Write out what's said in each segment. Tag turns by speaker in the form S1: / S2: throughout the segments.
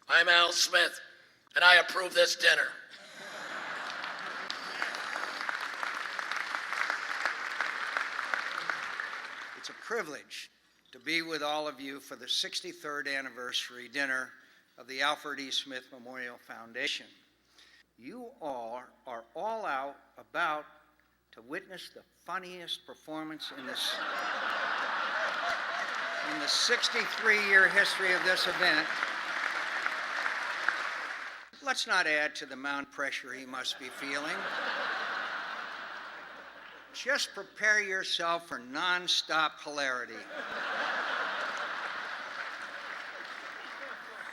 S1: I'm Al Smith, and I approve this dinner.
S2: It's a privilege to be with all of you for the 63rd anniversary dinner of the Alfred E. Smith Memorial Foundation. You all are all out about to witness the funniest performance in the 63-year history of this event. Let's not add to the amount of pressure he must be feeling. Just prepare yourself for nonstop hilarity.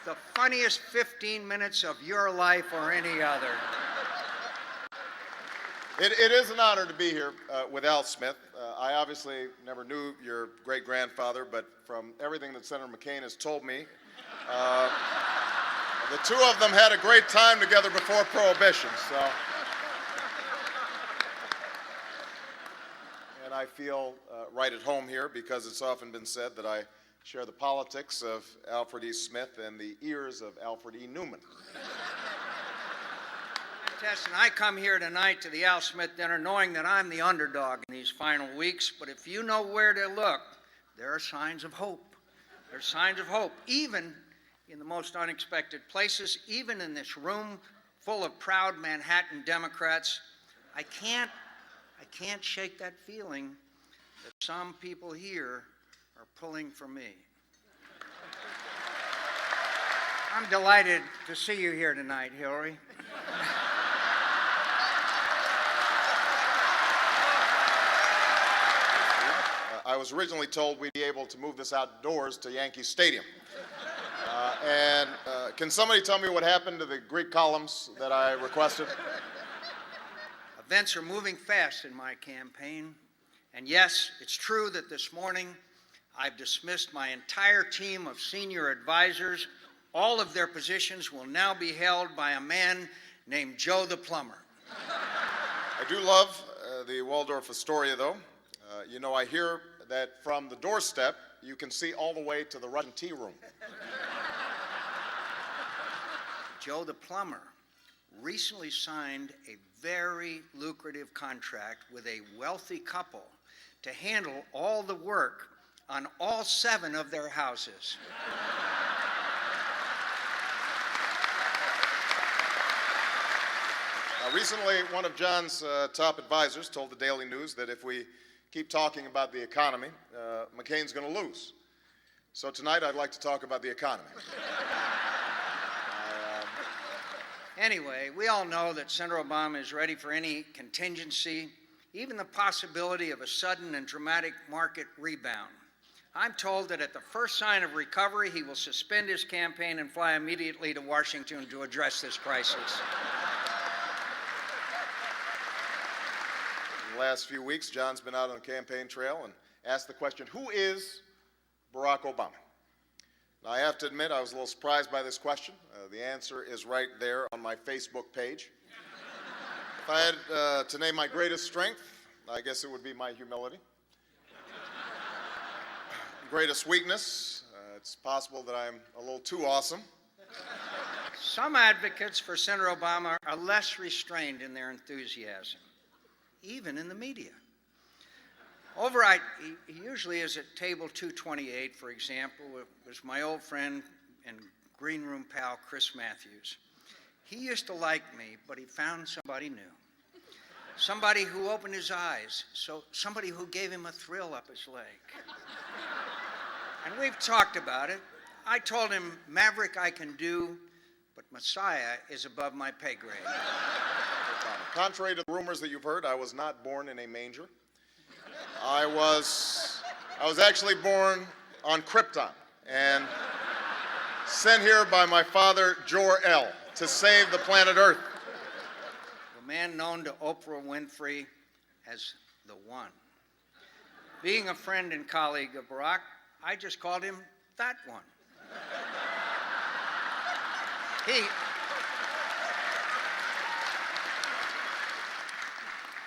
S2: The funniest 15 minutes of your life or any other.
S3: It is an honor to be here with Al Smith. I obviously never knew your great-grandfather, but from everything that Senator McCain has told me, the two of them had a great time together before Prohibition. And I feel right at home here because it's often been said that I share the politics of Alfred E. Smith and the ears of Alfred E. Newman.
S2: And I come here tonight to the Al Smith dinner knowing that I'm the underdog in these final weeks, but if you know where to look, there are signs of hope. There are signs of hope, even in the most unexpected places, even in this room full of proud Manhattan Democrats. I can't shake that feeling that some people here are pulling for me. I'm delighted to see you here tonight, Hillary.
S3: I was originally told we'd be able to move this outdoors to Yankee Stadium. Can somebody tell me what happened to the Greek columns that I requested?
S2: Events are moving fast in my campaign. And yes, it's true that this morning I've dismissed my entire team of senior advisors. All of their positions will now be held by a man named Joe the Plumber.
S3: I do love the Waldorf Astoria, though. You know, I hear that from the doorstep, you can see all the way to the Russian tea room.
S2: Joe the Plumber recently signed a very lucrative contract with a wealthy couple to handle all the work on all 7 of their houses.
S3: Recently, one of John's top advisors told the Daily News that if we keep talking about the economy, McCain's going to lose. So tonight, I'd like to talk about the economy.
S2: Anyway, we all know that Senator Obama is ready for any contingency, even the possibility of a sudden and dramatic market rebound. I'm told that at the first sign of recovery, he will suspend his campaign and fly immediately to Washington to address this crisis.
S3: In the last few weeks, John's been out on the campaign trail and asked the question, who is Barack Obama? Now, I have to admit, I was a little surprised by this question. The answer is right there on my Facebook page. If I had to name my greatest strength, I guess it would be my humility. Greatest weakness, it's possible that I'm a little too awesome.
S2: Some advocates for Senator Obama are less restrained in their enthusiasm, even in the media. He usually is at table 228, for example. It was my old friend and green room pal, Chris Matthews. He used to like me, but he found somebody new. Somebody who opened his eyes, somebody who gave him a thrill up his leg. And we've talked about it. I told him, Maverick I can do, but Messiah is above my pay grade.
S3: Contrary to the rumors that you've heard, I was not born in a manger. I was actually born on Krypton and sent here by my father, Jor-El, to save the planet Earth.
S2: The man known to Oprah Winfrey as the One. Being a friend and colleague of Barack, I just called him that one.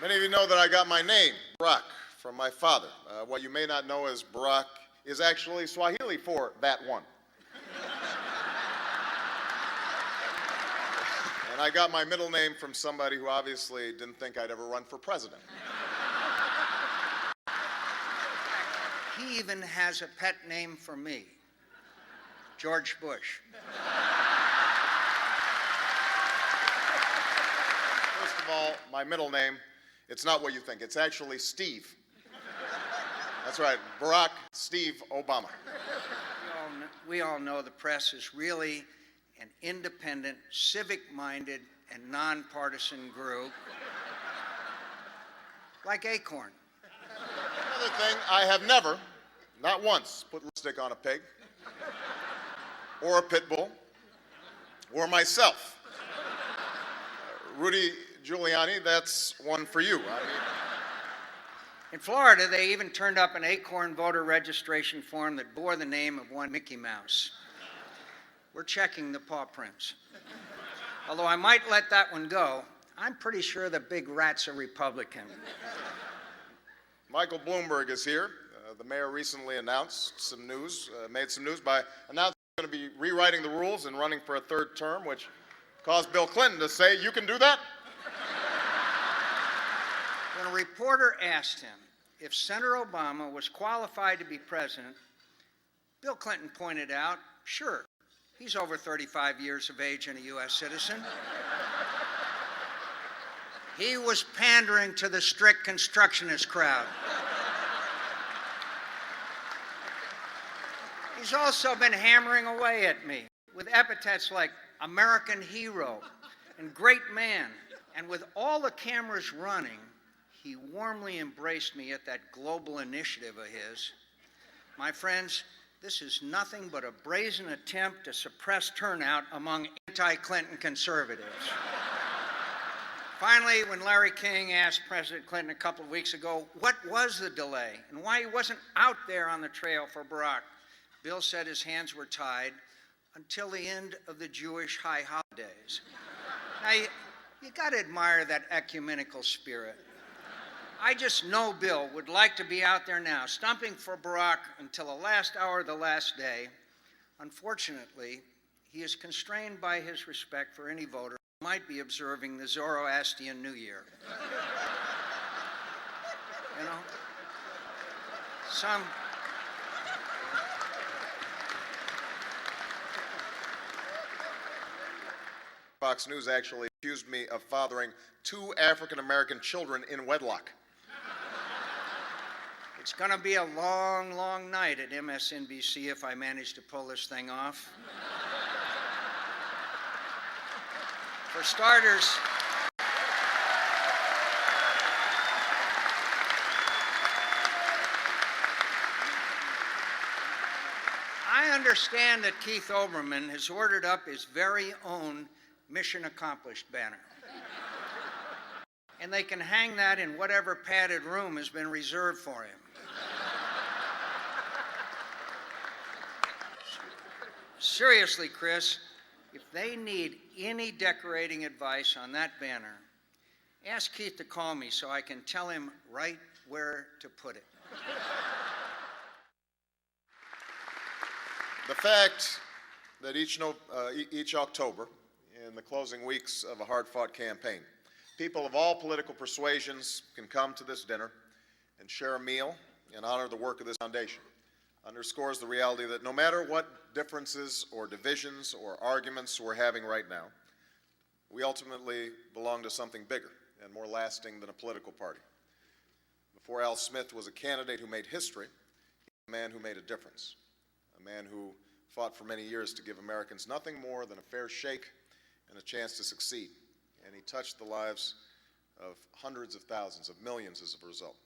S3: Many of you know that I got my name, Barack, from my father. What you may not know is Barack is actually Swahili for that one. And I got my middle name from somebody who obviously didn't think I'd ever run for president.
S2: He even has a pet name for me, George Bush.
S3: First of all, my middle name, it's not what you think. It's actually Steve. That's right, Barack Steve Obama.
S2: We all know the press is really an independent, civic-minded, and nonpartisan group, like Acorn.
S3: Another thing, I have never, not once, put lipstick on a pig, or a pit bull, or myself. Rudy Giuliani, that's one for you.
S2: In Florida, they even turned up an Acorn voter registration form that bore the name of one Mickey Mouse. We're checking the paw prints. Although I might let that one go, I'm pretty sure the big rat's a Republican.
S3: Michael Bloomberg is here. The mayor recently announced some news, made some news by announcing he's going to be rewriting the rules and running for a third term, which caused Bill Clinton to say, "You can do that?"
S2: When a reporter asked him if Senator Obama was qualified to be president, Bill Clinton pointed out, sure, he's over 35 years of age and a U.S. citizen. He was pandering to the strict constructionist crowd. He's also been hammering away at me with epithets like American hero and great man. And with all the cameras running, he warmly embraced me at that global initiative of his. My friends, this is nothing but a brazen attempt to suppress turnout among anti-Clinton conservatives. Finally, when Larry King asked President Clinton a couple of weeks ago what was the delay and why he wasn't out there on the trail for Barack, Bill said his hands were tied until the end of the Jewish high holidays. Now, you got to admire that ecumenical spirit. I just know Bill would like to be out there now, stumping for Barack until the last hour of the last day. Unfortunately, he is constrained by his respect for any voter who might be observing the Zoroastrian New Year. You know?
S3: Fox News actually accused me of fathering 2 African-American children in wedlock.
S2: It's going to be a long, long night at MSNBC if I manage to pull this thing off. For starters, I understand that Keith Olbermann has ordered up his very own Mission Accomplished banner. And they can hang that in whatever padded room has been reserved for him. Seriously, Chris, if they need any decorating advice on that banner, ask Keith to call me so I can tell him right where to put it.
S3: The fact that each October, in the closing weeks of a hard-fought campaign, people of all political persuasions can come to this dinner and share a meal and honor the work of this foundation underscores the reality that no matter what differences or divisions or arguments we're having right now, we ultimately belong to something bigger and more lasting than a political party. Before Al Smith was a candidate who made history, he was a man who made a difference, a man who fought for many years to give Americans nothing more than a fair shake and a chance to succeed. And he touched the lives of hundreds of thousands, of millions as a result.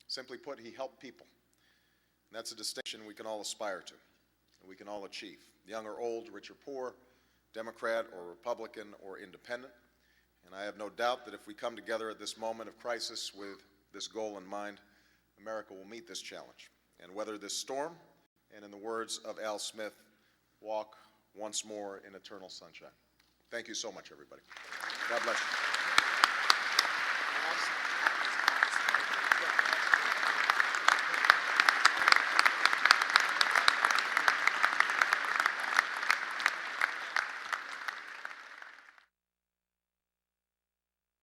S3: Simply put, he helped people. And that's a distinction we can all aspire to, and we can all achieve, young or old, rich or poor, Democrat or Republican or independent. And I have no doubt that if we come together at this moment of crisis with this goal in mind, America will meet this challenge and weather this storm, and in the words of Al Smith, walk once more in eternal sunshine. Thank you so much, everybody. God bless you.